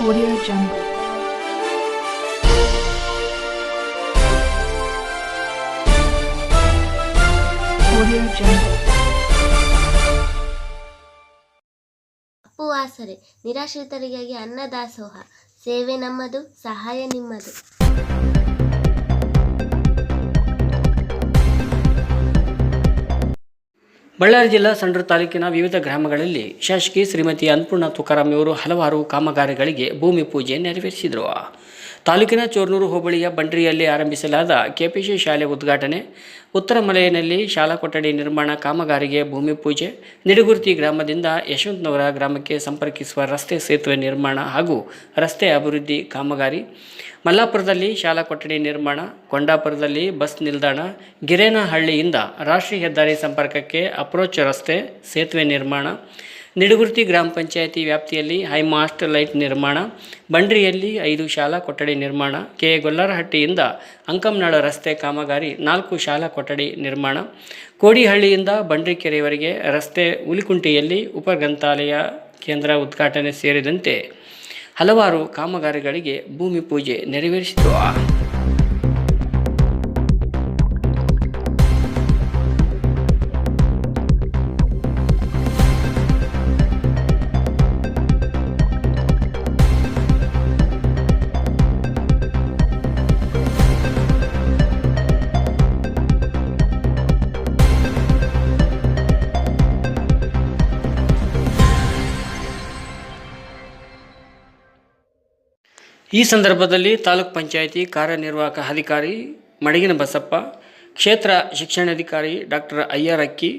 Audio Jungle. Audio Jungle. Appu ಆಸರೆ ನಿರಾಶ್ರಿತರಿಗಾಗಿ ಅನ್ನದಾಸೋಹ ಸೇವೆ ನಮ್ಮದು, ಸಹಾಯ ನಿಮ್ಮದು. ಬಳ್ಳಾರಿ ಜಿಲ್ಲಾ ಸಂಡೂರು ತಾಲೂಕಿನ ವಿವಿಧ ಗ್ರಾಮಗಳಲ್ಲಿ ಶಾಸಕಿ ಶ್ರೀಮತಿ ಅನ್ನಪೂರ್ಣ ತುಕಾರಾಂ ಇವರು ಹಲವಾರು ಕಾಮಗಾರಿಗಳಿಗೆ ಭೂಮಿ ಪೂಜೆ ನೆರವೇರಿಸಿದರು. ತಾಲೂಕಿನ ಚೋರ್ನೂರು ಹೋಬಳಿಯ ಬಂಡ್ರಿಯಲ್ಲಿ ಆರಂಭಿಸಲಾದ ಕೆಪಿಸಿ ಶಾಲೆ ಉದ್ಘಾಟನೆ, ಉತ್ತರ ಮಲೆಯಲ್ಲಿ ಶಾಲಾ ಕೊಠಡಿ ನಿರ್ಮಾಣ ಕಾಮಗಾರಿಗೆ ಭೂಮಿ ಪೂಜೆ, ನಿಡಗುರ್ತಿ ಗ್ರಾಮದಿಂದ ಯಶವಂತನಗರ ಗ್ರಾಮಕ್ಕೆ ಸಂಪರ್ಕಿಸುವ ರಸ್ತೆ ಸೇತುವೆ ನಿರ್ಮಾಣ ಹಾಗೂ ರಸ್ತೆ ಅಭಿವೃದ್ಧಿ ಕಾಮಗಾರಿ, ಮಲ್ಲಾಪುರದಲ್ಲಿ ಶಾಲಾ ಕೊಠಡಿ ನಿರ್ಮಾಣ, ಕೊಂಡಾಪುರದಲ್ಲಿ ಬಸ್ ನಿಲ್ದಾಣ, ಗಿರೇನಹಳ್ಳಿಯಿಂದ ರಾಷ್ಟ್ರೀಯ ಹೆದ್ದಾರಿ ಸಂಪರ್ಕಕ್ಕೆ ಅಪ್ರೋಚ್ ರಸ್ತೆ ಸೇತುವೆ ನಿರ್ಮಾಣ, ನಿಡಗುರ್ತಿ ಗ್ರಾಮ ಪಂಚಾಯಿತಿ ವ್ಯಾಪ್ತಿಯಲ್ಲಿ ಹೈಮಾಸ್ಟ್ ಲೈಟ್ ನಿರ್ಮಾಣ, ಬಂಡ್ರಿಯಲ್ಲಿ 5 ಶಾಲಾ ಕೊಠಡಿ ನಿರ್ಮಾಣ, ಕೆ ಗೊಲ್ಲರಹಟ್ಟಿಯಿಂದ ಅಂಕಂನಾಳ ರಸ್ತೆ ಕಾಮಗಾರಿ 4 ಶಾಲಾ ಕೊಠಡಿ ನಿರ್ಮಾಣ, ಕೋಡಿಹಳ್ಳಿಯಿಂದ ಬಂಡ್ರಿಕೆರೆಯವರೆಗೆ ರಸ್ತೆ, ಹುಲಿಕುಂಟಿಯಲ್ಲಿ ಉಪಗ್ರಂಥಾಲಯ ಕೇಂದ್ರ ಉದ್ಘಾಟನೆ ಸೇರಿದಂತೆ ಹಲವಾರು ಕಾಮಗಾರಿಗಳಿಗೆ ಭೂಮಿ ಪೂಜೆ ನೆರವೇರಿಸಿತು. ಈ ಸಂದರ್ಭದಲ್ಲಿ ತಾಲೂಕ್ ಪಂಚಾಯಿತಿ ಕಾರ್ಯನಿರ್ವಾಹಕ ಅಧಿಕಾರಿ ಮಡಗಿನ ಬಸಪ್ಪ, ಕ್ಷೇತ್ರ ಶಿಕ್ಷಣಾಧಿಕಾರಿ ಡಾಕ್ಟರ್ ಅಯ್ಯರಕ್ಕಿ,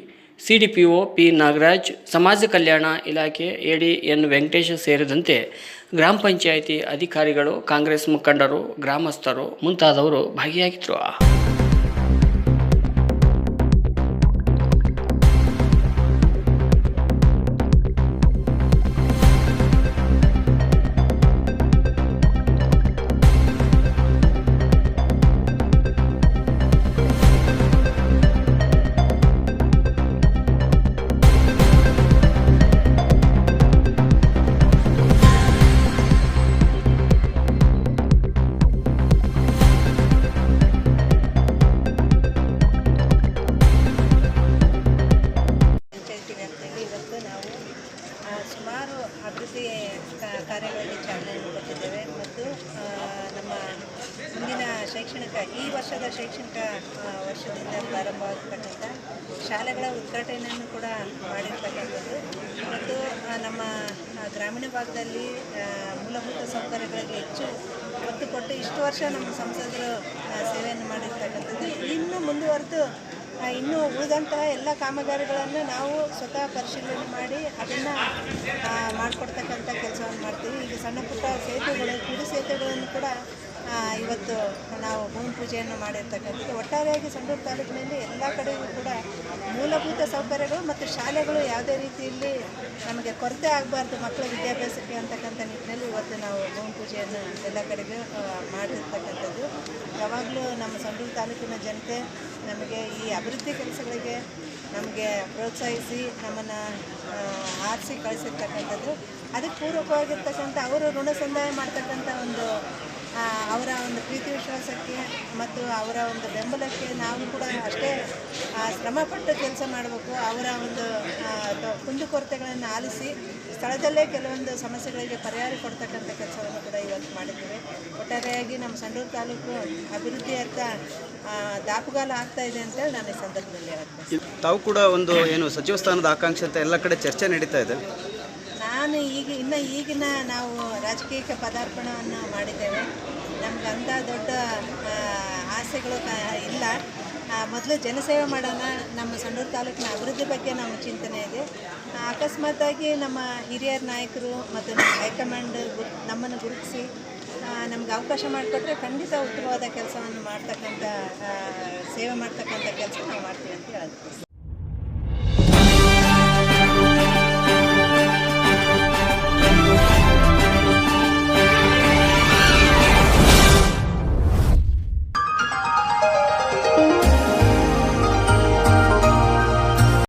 ಸಿಡಿಪಿಒ ಪಿ ನಾಗರಾಜ್, ಸಮಾಜ ಕಲ್ಯಾಣ ಇಲಾಖೆ ಎಡಿ ಎನ್ ವೆಂಕಟೇಶ ಸೇರಿದಂತೆ ಗ್ರಾಮ ಪಂಚಾಯಿತಿ ಅಧಿಕಾರಿಗಳು, ಕಾಂಗ್ರೆಸ್ ಮುಖಂಡರು, ಗ್ರಾಮಸ್ಥರು ಮುಂತಾದವರು ಭಾಗಿಯಾಗಿದ್ದರು. ಸುಮಾರು ಅಭಿವೃದ್ಧಿ ಕಾರ್ಯಗಳಿಗೆ ಚಾಲನೆಯನ್ನು ಕೊಟ್ಟಿದ್ದೇವೆ ಮತ್ತು ನಮ್ಮ ಮುಂದಿನ ಈ ವರ್ಷದ ಶೈಕ್ಷಣಿಕ ವರ್ಷದಿಂದ ಪ್ರಾರಂಭವಾಗಿರ್ತಕ್ಕಂಥ ಶಾಲೆಗಳ ಉದ್ಘಾಟನೆಯನ್ನು ಕೂಡ ಮಾಡಿರ್ತಕ್ಕಂಥದ್ದು ಮತ್ತು ನಮ್ಮ ಗ್ರಾಮೀಣ ಭಾಗದಲ್ಲಿ ಮೂಲಭೂತ ಸೌಕರ್ಯಗಳಿಗೆ ಹೆಚ್ಚು ಒತ್ತು ಕೊಟ್ಟು ಇಷ್ಟು ವರ್ಷ ನಮ್ಮ ಸಂಸದರು ಸೇವೆಯನ್ನು ಮಾಡಿರ್ತಕ್ಕಂಥದ್ದು. ಇನ್ನೂ ಮುಂದುವರೆದು ಇನ್ನೂ ಉಳಿದಂತಹ ಎಲ್ಲ ಕಾಮಗಾರಿಗಳನ್ನು ನಾವು ಸ್ವತಃ ಪರಿಶೀಲನೆ ಮಾಡಿ ಅದನ್ನು ಮಾಡಿಕೊಡ್ತಕ್ಕಂಥ ಕೆಲಸವನ್ನು ಮಾಡ್ತೀವಿ. ಈಗ ಸಣ್ಣ ಪುಟ್ಟ ಸೇತುವೆಗಳು, ಕಿರು ಸೇತುವೆಗಳನ್ನು ಕೂಡ ಇವತ್ತು ನಾವು ಭೂಮಿ ಪೂಜೆಯನ್ನು ಮಾಡಿರ್ತಕ್ಕಂಥದ್ದು. ಒಟ್ಟಾರೆಯಾಗಿ ಸಂಡೂರು ತಾಲೂಕಿನಲ್ಲಿ ಎಲ್ಲ ಕಡೆಯೂ ಕೂಡ ಮೂಲಭೂತ ಸೌಕರ್ಯಗಳು ಮತ್ತು ಶಾಲೆಗಳು ಯಾವುದೇ ರೀತಿಯಲ್ಲಿ ನಮಗೆ ಕೊರತೆ ಆಗಬಾರ್ದು ಮಕ್ಕಳ ವಿದ್ಯಾಭ್ಯಾಸಕ್ಕೆ ಅಂತಕ್ಕಂಥ ನಿಟ್ಟಿನಲ್ಲಿ ಇವತ್ತು ನಾವು ಭೂಮಿ ಪೂಜೆಯನ್ನು ಎಲ್ಲ ಕಡೆಗೂ ಮಾಡಿರ್ತಕ್ಕಂಥದ್ದು. ಯಾವಾಗಲೂ ನಮ್ಮ ಸಂಡೂರು ತಾಲೂಕಿನ ಜನತೆ ನಮಗೆ ಈ ಅಭಿವೃದ್ಧಿ ಕೆಲಸಗಳಿಗೆ ನಮಗೆ ಪ್ರೋತ್ಸಾಹಿಸಿ ನಮ್ಮನ್ನು ಆರಿಸಿ ಕಳಿಸಿರ್ತಕ್ಕಂಥದ್ದು. ಅದಕ್ಕೆ ಪೂರಕವಾಗಿರ್ತಕ್ಕಂಥ ಅವರು ಋಣ ಸಂದಾಯ ಮಾಡ್ತಕ್ಕಂಥ ಅವರ ಒಂದು ಪ್ರೀತಿ ವಿಶ್ವಾಸಕ್ಕೆ ಮತ್ತು ಅವರ ಒಂದು ಬೆಂಬಲಕ್ಕೆ ನಾವು ಕೂಡ ಅಷ್ಟೇ ಶ್ರಮಪಟ್ಟು ಕೆಲಸ ಮಾಡಬೇಕು. ಅವರ ಒಂದು ಕುಂದುಕೊರತೆಗಳನ್ನು ಆಲಿಸಿ ಸ್ಥಳದಲ್ಲೇ ಕೆಲವೊಂದು ಸಮಸ್ಯೆಗಳಿಗೆ ಪರಿಹಾರ ಕೊಡ್ತಕ್ಕಂಥ ಕೆಲಸವನ್ನು ಕೂಡ ಇವತ್ತು ಮಾಡಿದ್ದೇವೆ. ಒಟ್ಟಾರೆಯಾಗಿ ನಮ್ಮ ಸಂಡೂರು ತಾಲೂಕು ಅಭಿವೃದ್ಧಿಯತ್ತ ದಾಪುಗಾಲ ಆಗ್ತಾ ಇದೆ ಅಂತೇಳಿ ನಾನು ಈ ಸಂದರ್ಭದಲ್ಲಿ ಹೇಳ್ತೀನಿ. ತಾವು ಕೂಡ ಒಂದು ಸಚಿವ ಸ್ಥಾನದ ಆಕಾಂಕ್ಷೆ ಅಂತ ಎಲ್ಲ ಕಡೆ ಚರ್ಚೆ ನಡೀತಾ ಇದೆ. ನಾನು ಈಗಿನ ನಾವು ರಾಜಕೀಯಕ್ಕೆ ಪದಾರ್ಪಣವನ್ನು ಮಾಡಿದ್ದೇವೆ. ನಮ್ಗೆ ಅಂಥ ದೊಡ್ಡ ಆಸೆಗಳು ಇಲ್ಲ. ಮೊದಲು ಜನಸೇವೆ ಮಾಡೋಣ. ನಮ್ಮ ಸಂಡೂರು ತಾಲೂಕಿನ ಅಭಿವೃದ್ಧಿ ಬಗ್ಗೆ ನಮ್ಮ ಚಿಂತನೆ ಇದೆ. ಅಕಸ್ಮಾತಾಗಿ ನಮ್ಮ ಹಿರಿಯ ನಾಯಕರು ಮತ್ತು ನಮ್ಮ ಹೈಕಮಾಂಡ್ ನಮ್ಮನ್ನು ಗುರುತಿಸಿ ನಮ್ಗೆ ಅವಕಾಶ ಮಾಡಿಕೊಟ್ರೆ ಖಂಡಿತ ಉತ್ತಮವಾದ ಕೆಲಸವನ್ನು ಸೇವೆ ಮಾಡ್ತಕ್ಕಂಥ ಕೆಲಸ ನಾವು ಮಾಡ್ತೀವಿ ಅಂತ ಹೇಳ್ತೀವಿ.